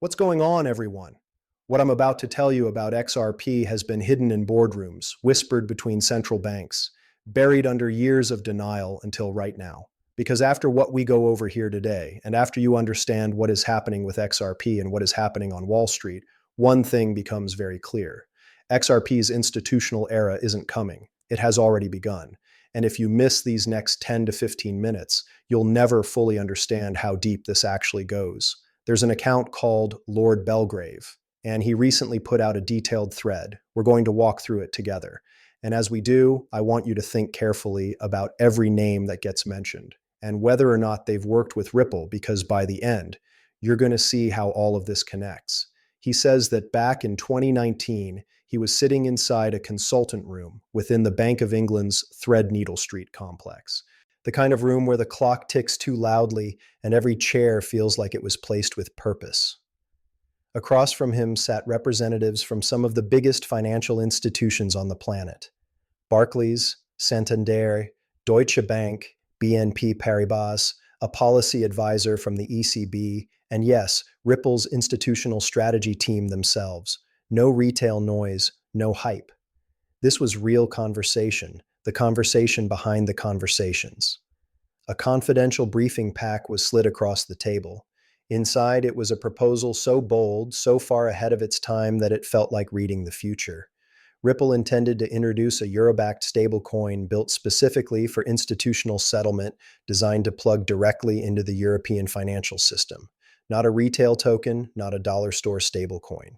What's going on, everyone? What I'm about to tell you about XRP has been hidden in boardrooms, whispered between central banks, buried under years of denial until right now. Because after what we go over here today, and after you understand what is happening with XRP and what is happening on Wall Street, one thing becomes very clear. XRP's institutional era isn't coming. It has already begun. And if you miss these next 10 to 15 minutes, you'll never fully understand how deep this actually goes. There's an account called Lord Belgrave, and he recently put out a detailed thread. We're going to walk through it together. And as we do, I want you to think carefully about every name that gets mentioned and whether or not they've worked with Ripple, because by the end, you're going to see how all of this connects. He says that back in 2019, he was sitting inside a consultant room within the Bank of England's Threadneedle Street complex. The kind of room where the clock ticks too loudly and every chair feels like it was placed with purpose. Across from him sat representatives from some of the biggest financial institutions on the planet: Barclays, Santander, Deutsche Bank, BNP Paribas, a policy advisor from the ECB, and yes, Ripple's institutional strategy team themselves. No retail noise, no hype. This was real conversation, the conversation behind the conversations. A confidential briefing pack was slid across the table. Inside, it was a proposal so bold, so far ahead of its time that it felt like reading the future. Ripple intended to introduce a euro-backed stablecoin built specifically for institutional settlement, designed to plug directly into the European financial system. Not a retail token, not a dollar store stablecoin.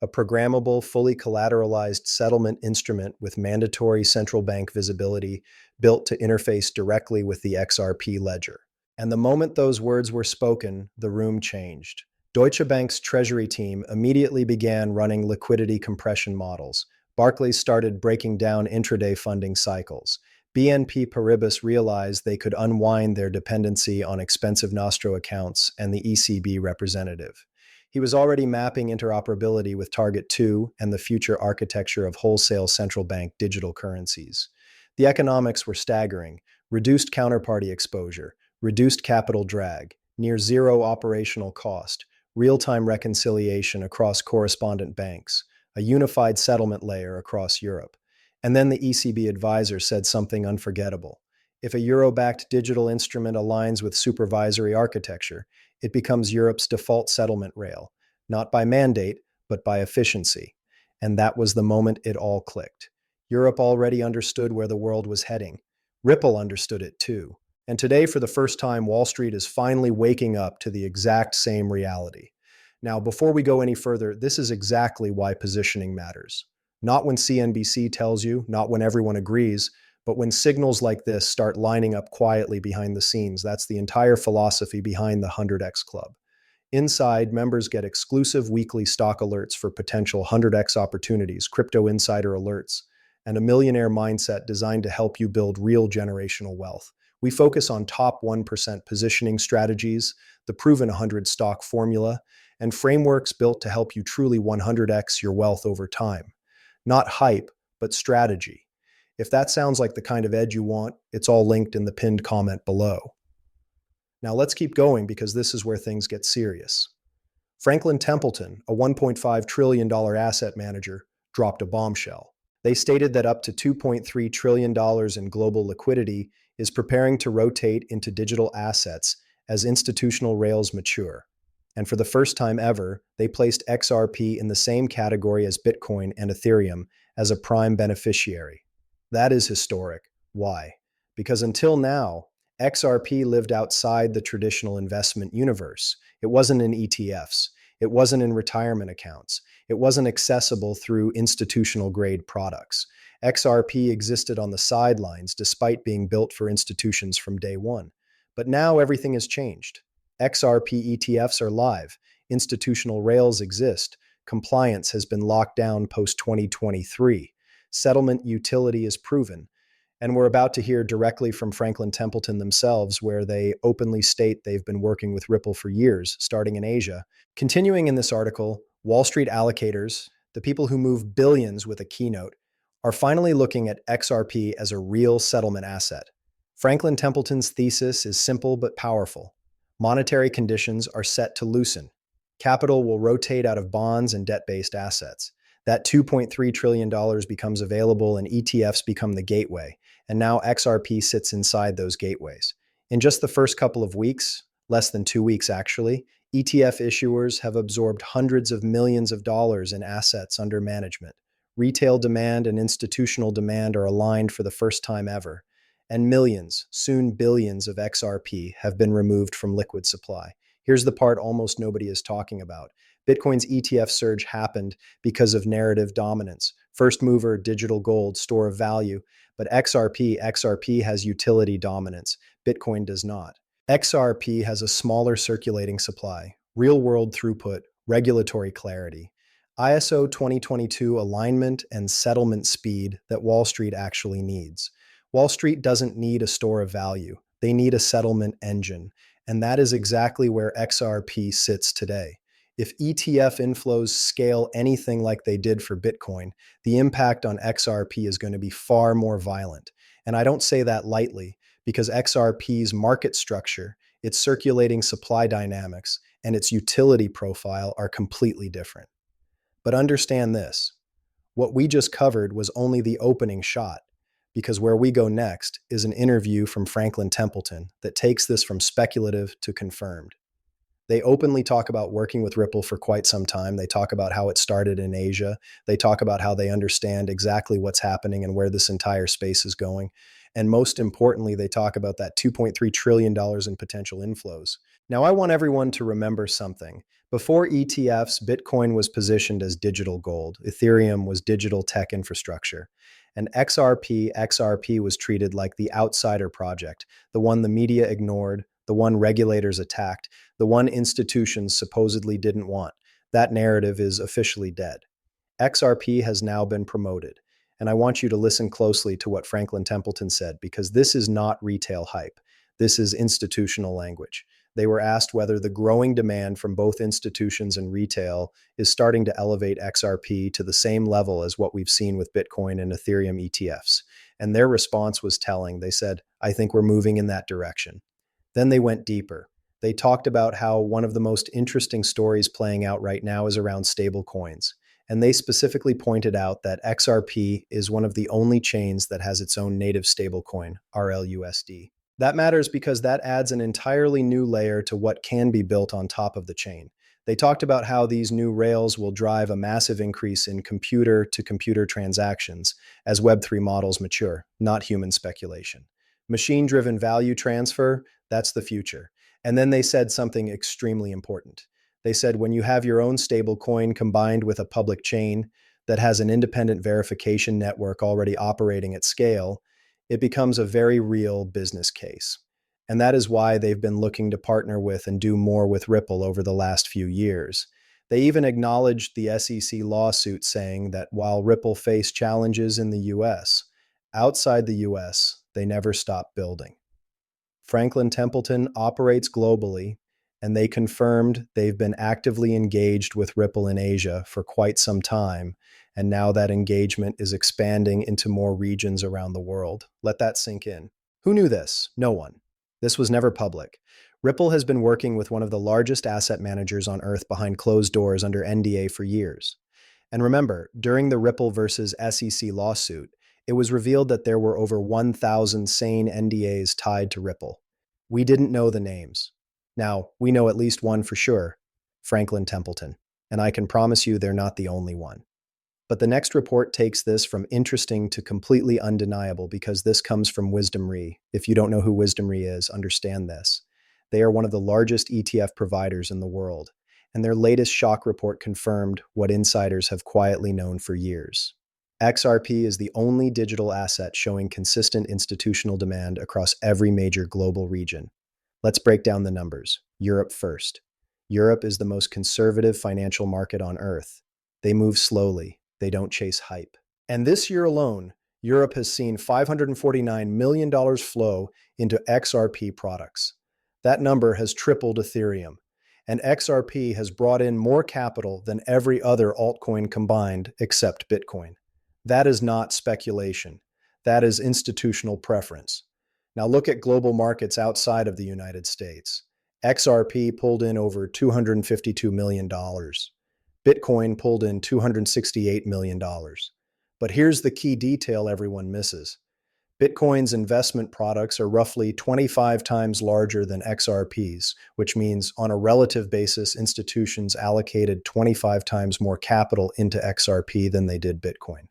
A programmable, fully collateralized settlement instrument with mandatory central bank visibility, built to interface directly with the XRP ledger. And the moment those words were spoken, the room changed. Deutsche Bank's treasury team immediately began running liquidity compression models. Barclays started breaking down intraday funding cycles. BNP Paribas realized they could unwind their dependency on expensive Nostro accounts and the ECB representative. He was already mapping interoperability with Target 2 and the future architecture of wholesale central bank digital currencies. The economics were staggering: reduced counterparty exposure, reduced capital drag, near zero operational cost, real-time reconciliation across correspondent banks, a unified settlement layer across Europe. And then the ECB advisor said something unforgettable. If a euro-backed digital instrument aligns with supervisory architecture, it becomes Europe's default settlement rail, not by mandate, but by efficiency. And that was the moment it all clicked. Europe already understood where the world was heading. Ripple understood it too. And today, for the first time, Wall Street is finally waking up to the exact same reality. Now, before we go any further, this is exactly why positioning matters. Not when CNBC tells you, not when everyone agrees, but when signals like this start lining up quietly behind the scenes. That's the entire philosophy behind the 100x Club. Inside, members get exclusive weekly stock alerts for potential 100x opportunities, crypto insider alerts, and a millionaire mindset designed to help you build real generational wealth. We focus on top 1% positioning strategies, the proven 100 stock formula, and frameworks built to help you truly 100x your wealth over time. Not hype, but strategy. If that sounds like the kind of edge you want, it's all linked in the pinned comment below. Now let's keep going, because this is where things get serious. Franklin Templeton, a $1.5 trillion asset manager, dropped a bombshell. They stated that up to $2.3 trillion in global liquidity is preparing to rotate into digital assets as institutional rails mature. And for the first time ever, they placed XRP in the same category as Bitcoin and Ethereum as a prime beneficiary. That is historic. Why? Because until now, XRP lived outside the traditional investment universe. It wasn't in ETFs. It wasn't in retirement accounts. It wasn't accessible through institutional-grade products. XRP existed on the sidelines despite being built for institutions from day one. But now everything has changed. XRP ETFs are live. Institutional rails exist. Compliance has been locked down post-2023. Settlement utility is proven. And we're about to hear directly from Franklin Templeton themselves, where they openly state they've been working with Ripple for years, starting in Asia. Continuing in this article, Wall Street allocators, the people who move billions with a keynote, are finally looking at XRP as a real settlement asset. Franklin Templeton's thesis is simple but powerful. Monetary conditions are set to loosen. Capital will rotate out of bonds and debt-based assets. That $2.3 trillion becomes available and ETFs become the gateway. And now XRP sits inside those gateways. In just the first couple of weeks, less than 2 weeks actually, ETF issuers have absorbed hundreds of millions of dollars in assets under management. Retail demand and institutional demand are aligned for the first time ever. And millions, soon billions of XRP have been removed from liquid supply. Here's the part almost nobody is talking about. Bitcoin's ETF surge happened because of narrative dominance. First mover, digital gold, store of value. But XRP has utility dominance. Bitcoin does not. XRP has a smaller circulating supply, real world throughput, regulatory clarity, ISO 2022 alignment and settlement speed that Wall Street actually needs. Wall Street doesn't need a store of value. They need a settlement engine. And that is exactly where XRP sits today. If ETF inflows scale anything like they did for Bitcoin, the impact on XRP is going to be far more violent. And I don't say that lightly, because XRP's market structure, its circulating supply dynamics, and its utility profile are completely different. But understand this, what we just covered was only the opening shot, because where we go next is an interview from Franklin Templeton that takes this from speculative to confirmed. They openly talk about working with Ripple for quite some time. They talk about how it started in Asia. They talk about how they understand exactly what's happening and where this entire space is going. And most importantly, they talk about that $2.3 trillion in potential inflows. Now, I want everyone to remember something. Before ETFs, Bitcoin was positioned as digital gold. Ethereum was digital tech infrastructure. And XRP was treated like the outsider project, the one the media ignored, the one regulators attacked, the one institutions supposedly didn't want. That narrative is officially dead. XRP has now been promoted. And I want you to listen closely to what Franklin Templeton said, because this is not retail hype. This is institutional language. They were asked whether the growing demand from both institutions and retail is starting to elevate XRP to the same level as what we've seen with Bitcoin and Ethereum ETFs. And their response was telling. They said, "I think we're moving in that direction." Then they went deeper. They talked about how one of the most interesting stories playing out right now is around stable coins. And they specifically pointed out that XRP is one of the only chains that has its own native stablecoin, RLUSD. That matters because that adds an entirely new layer to what can be built on top of the chain. They talked about how these new rails will drive a massive increase in computer-to-computer transactions as Web3 models mature, not human speculation. Machine-driven value transfer, that's the future. And then they said something extremely important. They said when you have your own stable coin combined with a public chain that has an independent verification network already operating at scale, it becomes a very real business case. And that is why they've been looking to partner with and do more with Ripple over the last few years. They even acknowledged the SEC lawsuit, saying that while Ripple faced challenges in the US, outside the US, they never stopped building. Franklin Templeton operates globally, and they confirmed they've been actively engaged with Ripple in Asia for quite some time, and now that engagement is expanding into more regions around the world. Let that sink in. Who knew this? No one. This was never public. Ripple has been working with one of the largest asset managers on Earth behind closed doors under NDA for years. And remember, during the Ripple versus SEC lawsuit, it was revealed that there were over 1,000 sane NDAs tied to Ripple. We didn't know the names. Now, we know at least one for sure, Franklin Templeton, and I can promise you they're not the only one. But the next report takes this from interesting to completely undeniable, because this comes from Wisdom Re. If you don't know who Wisdom Re is, understand this. They are one of the largest ETF providers in the world, and their latest shock report confirmed what insiders have quietly known for years. XRP is the only digital asset showing consistent institutional demand across every major global region. Let's break down the numbers. Europe first. Europe is the most conservative financial market on Earth. They move slowly. They don't chase hype. And this year alone, Europe has seen $549 million flow into XRP products. That number has tripled Ethereum. And XRP has brought in more capital than every other altcoin combined except Bitcoin. That is not speculation. That is institutional preference. Now look at global markets outside of the United States. XRP pulled in over $252 million. Bitcoin pulled in $268 million. But here's the key detail everyone misses. Bitcoin's investment products are roughly 25 times larger than XRP's, which means on a relative basis, institutions allocated 25 times more capital into XRP than they did Bitcoin.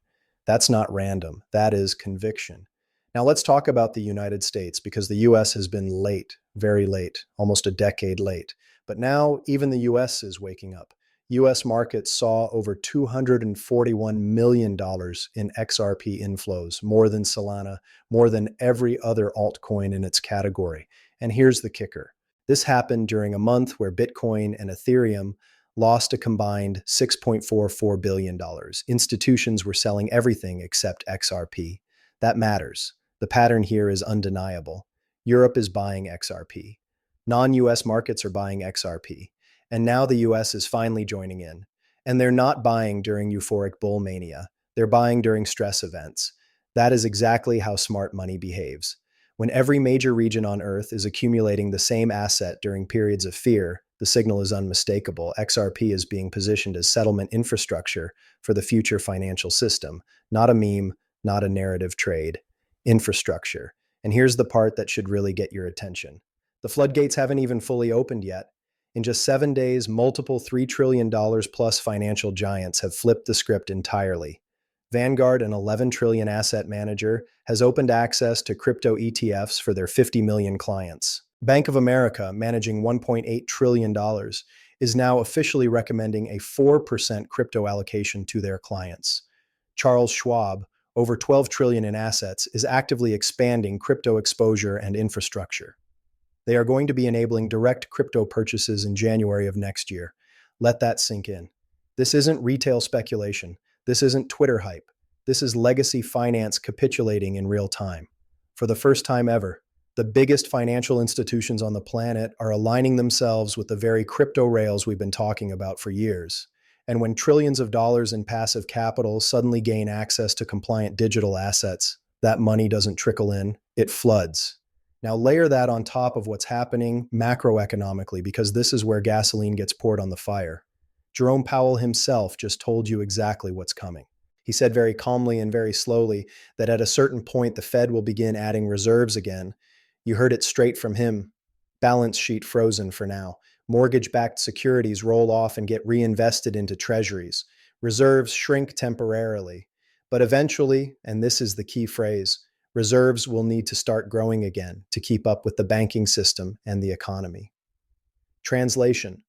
That's not random. That is conviction. Now let's talk about the United States because the US has been late, very late, almost a decade late. But now even the US is waking up. US markets saw over $241 million in XRP inflows, more than Solana, more than every other altcoin in its category. And here's the kicker. This happened during a month where Bitcoin and Ethereum lost a combined $6.44 billion. Institutions were selling everything except XRP. That matters. The pattern here is undeniable. Europe is buying XRP. Non-US markets are buying XRP. And now the US is finally joining in. And they're not buying during euphoric bull mania. They're buying during stress events. That is exactly how smart money behaves. When every major region on Earth is accumulating the same asset during periods of fear, the signal is unmistakable. XRP is being positioned as settlement infrastructure for the future financial system, not a meme, not a narrative trade. Infrastructure. And here's the part that should really get your attention. The floodgates haven't even fully opened yet. In just 7 days, multiple $3 trillion plus financial giants have flipped the script entirely. Vanguard, an $11 trillion asset manager, has opened access to crypto ETFs for their 50 million clients. Bank of America, managing $1.8 trillion, is now officially recommending a 4% crypto allocation to their clients. Charles Schwab, over $12 trillion in assets, is actively expanding crypto exposure and infrastructure. They are going to be enabling direct crypto purchases in January of next year. Let that sink in. This isn't retail speculation. This isn't Twitter hype. This is legacy finance capitulating in real time. For the first time ever, the biggest financial institutions on the planet are aligning themselves with the very crypto rails we've been talking about for years. And when trillions of dollars in passive capital suddenly gain access to compliant digital assets, that money doesn't trickle in, it floods. Now layer that on top of what's happening macroeconomically, because this is where gasoline gets poured on the fire. Jerome Powell himself just told you exactly what's coming. He said very calmly and very slowly that at a certain point the Fed will begin adding reserves again. You heard it straight from him. Balance sheet frozen for now. Mortgage-backed securities roll off and get reinvested into treasuries. Reserves shrink temporarily. But eventually, and this is the key phrase, reserves will need to start growing again to keep up with the banking system and the economy. Translation: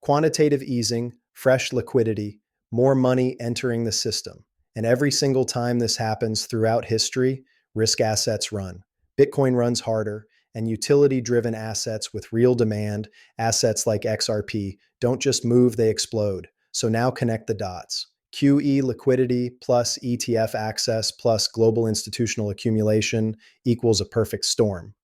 quantitative easing, fresh liquidity, more money entering the system. And every single time this happens throughout history, risk assets run. Bitcoin runs harder, and utility-driven assets with real demand, assets like XRP, don't just move, they explode. So now connect the dots. QE liquidity plus ETF access plus global institutional accumulation equals a perfect storm.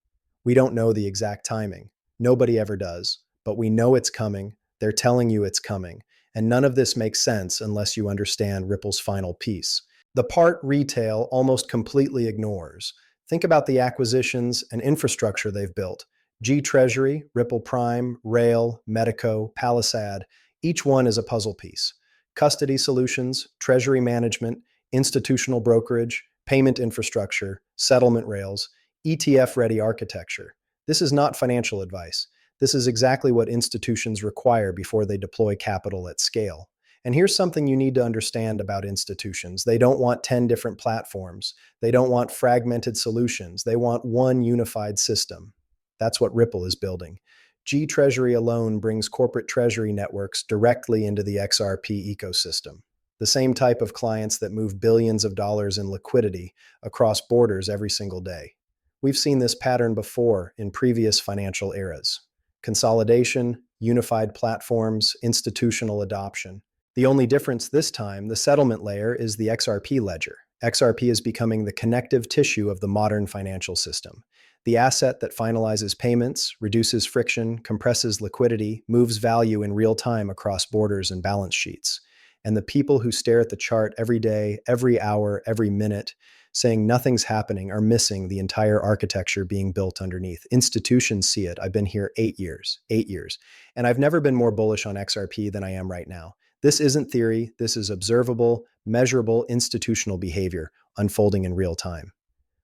We don't know the exact timing. Nobody ever does. But we know it's coming. They're telling you it's coming. And none of this makes sense unless you understand Ripple's final piece. The part retail almost completely ignores. Think about the acquisitions and infrastructure they've built. G Treasury, Ripple Prime, Rail, Medico, Palisade. Each one is a puzzle piece. Custody solutions, treasury management, institutional brokerage, payment infrastructure, settlement rails, ETF-ready architecture. This is not financial advice. This is exactly what institutions require before they deploy capital at scale. And here's something you need to understand about institutions. They don't want 10 different platforms. They don't want fragmented solutions. They want one unified system. That's what Ripple is building. G Treasury alone brings corporate treasury networks directly into the XRP ecosystem. The same type of clients that move billions of dollars in liquidity across borders every single day. We've seen this pattern before in previous financial eras. Consolidation, unified platforms, institutional adoption. The only difference this time, the settlement layer, is the XRP ledger. XRP is becoming the connective tissue of the modern financial system. The asset that finalizes payments, reduces friction, compresses liquidity, moves value in real time across borders and balance sheets. And the people who stare at the chart every day, every hour, every minute, saying nothing's happening are missing the entire architecture being built underneath. Institutions see it. I've been here 8 years, 8 years, and I've never been more bullish on XRP than I am right now. This isn't theory. This is observable, measurable institutional behavior unfolding in real time.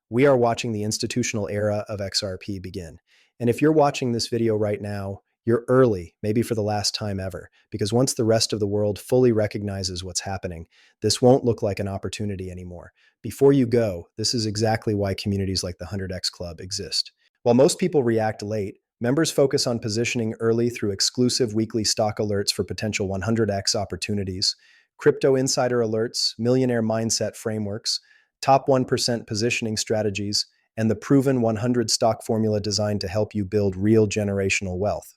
We are watching the institutional era of XRP begin. And if you're watching this video right now, you're early, maybe for the last time ever, because once the rest of the world fully recognizes what's happening, this won't look like an opportunity anymore. Before you go, this is exactly why communities like the 100X Club exist. While most people react late, members focus on positioning early through exclusive weekly stock alerts for potential 100X opportunities, crypto insider alerts, millionaire mindset frameworks, top 1% positioning strategies, and the proven 100 stock formula designed to help you build real generational wealth.